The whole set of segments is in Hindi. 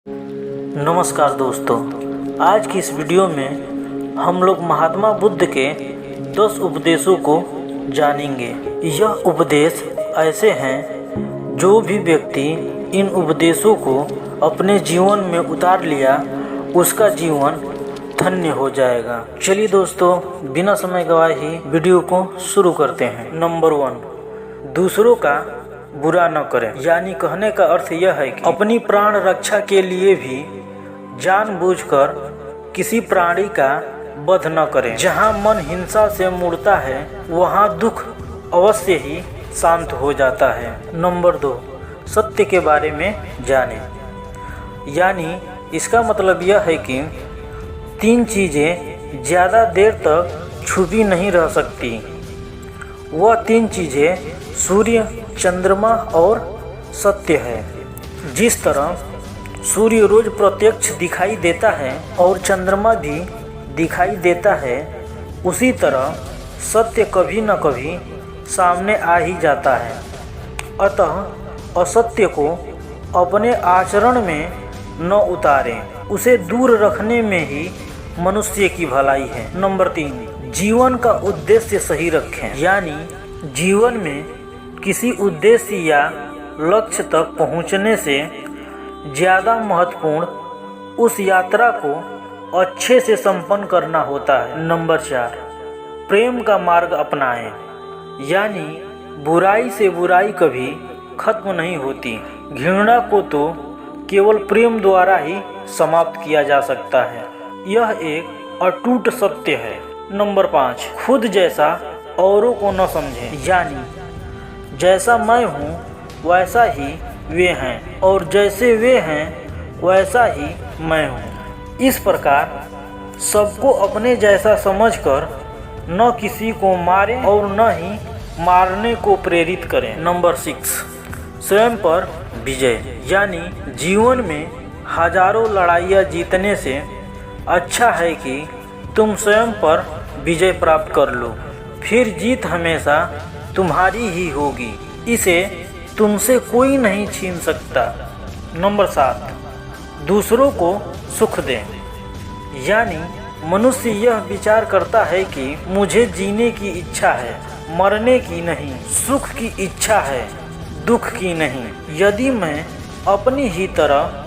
नमस्कार दोस्तों, आज की इस वीडियो में हम लोग महात्मा बुद्ध के 10 उपदेशों को जानेंगे। यह उपदेश ऐसे हैं जो भी व्यक्ति इन उपदेशों को अपने जीवन में उतार लिया उसका जीवन धन्य हो जाएगा। चलिए दोस्तों, बिना समय गवाए ही वीडियो को शुरू करते हैं। नंबर 1, दूसरों का बुरा न करें। यानी कहने का अर्थ यह है कि अपनी प्राण रक्षा के लिए भी जानबूझकर किसी प्राणी का वध न करें। जहाँ मन हिंसा से मुड़ता है वहाँ दुख अवश्य ही शांत हो जाता है। नंबर 2, सत्य के बारे में जानें। यानी इसका मतलब यह है कि 3 चीज़ें ज़्यादा देर तक छुपी नहीं रह सकती। वह 3 चीज़ें सूर्य, चंद्रमा और सत्य है। जिस तरह सूर्य रोज प्रत्यक्ष दिखाई देता है और चंद्रमा भी दिखाई देता है, उसी तरह सत्य कभी न कभी सामने आ ही जाता है। अतः असत्य को अपने आचरण में न उतारें, उसे दूर रखने में ही मनुष्य की भलाई है। नंबर 3, जीवन का उद्देश्य सही रखें। यानी जीवन में किसी उद्देश्य या लक्ष्य तक पहुंचने से ज़्यादा महत्वपूर्ण उस यात्रा को अच्छे से संपन्न करना होता है। नंबर 4, प्रेम का मार्ग अपनाएं। यानी बुराई से बुराई कभी खत्म नहीं होती। घृणा को तो केवल प्रेम द्वारा ही समाप्त किया जा सकता है। यह एक अटूट सत्य है। नंबर 5, खुद जैसा औरों को न समझें। यानी जैसा मैं हूँ वैसा ही वे हैं और जैसे वे हैं वैसा ही मैं हूँ। इस प्रकार सबको अपने जैसा समझकर न किसी को मारें और न ही मारने को प्रेरित करें। नंबर 6, स्वयं पर विजय। यानी जीवन में हजारों लड़ाइयाँ जीतने से अच्छा है कि तुम स्वयं पर विजय प्राप्त कर लो, फिर जीत हमेशा तुम्हारी ही होगी। इसे तुमसे कोई नहीं छीन सकता। नंबर 7, दूसरों को सुख दें। यानी मनुष्य यह विचार करता है कि मुझे जीने की इच्छा है, मरने की नहीं। सुख की इच्छा है, दुख की नहीं। यदि मैं अपनी ही तरह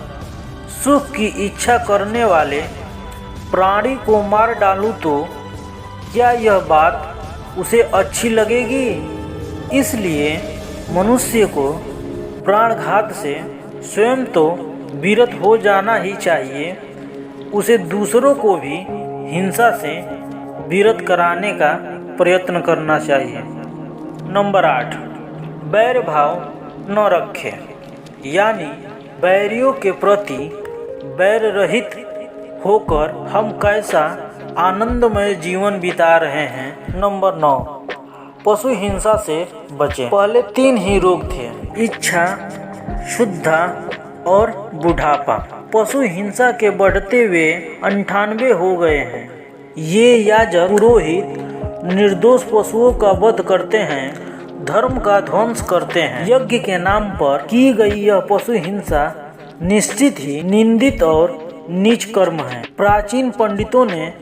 सुख की इच्छा करने वाले प्राणी को मार डालूं तो क्या यह बात उसे अच्छी लगेगी? इसलिए मनुष्य को प्राणघात से स्वयं तो विरत हो जाना ही चाहिए, उसे दूसरों को भी हिंसा से विरत कराने का प्रयत्न करना चाहिए। नंबर 8, बैर भाव न रखें। यानी बैरियों के प्रति बैर रहित होकर हम कैसा आनंदमय जीवन बिता रहे हैं। नंबर 9, पशु हिंसा से बचें। पहले 3 ही रोग थे, इच्छा, शुद्धा और बुढ़ापा। पशु हिंसा के बढ़ते हुए 98 हो गए हैं। ये याजक पुरोहित निर्दोष पशुओं का वध करते हैं, धर्म का ध्वंस करते हैं। यज्ञ के नाम पर की गई यह पशु हिंसा निश्चित ही निंदित और नीच कर्म है। प्राचीन पंडितों ने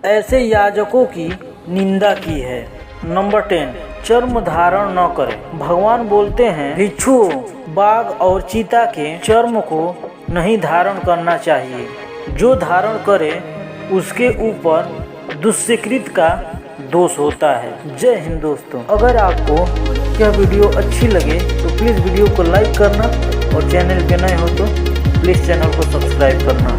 ऐसे याजकों की निंदा की है। नंबर 10, चर्म धारण न करें। भगवान बोलते हैं भिक्षुओं, बाघ और चीता के चर्म को नहीं धारण करना चाहिए। जो धारण करे उसके ऊपर दुष्कृत का दोष होता है। जय हिंद दोस्तों। अगर आपको यह वीडियो अच्छी लगे तो प्लीज़ वीडियो को लाइक करना और चैनल पे नए हो तो प्लीज़ चैनल को सब्सक्राइब करना।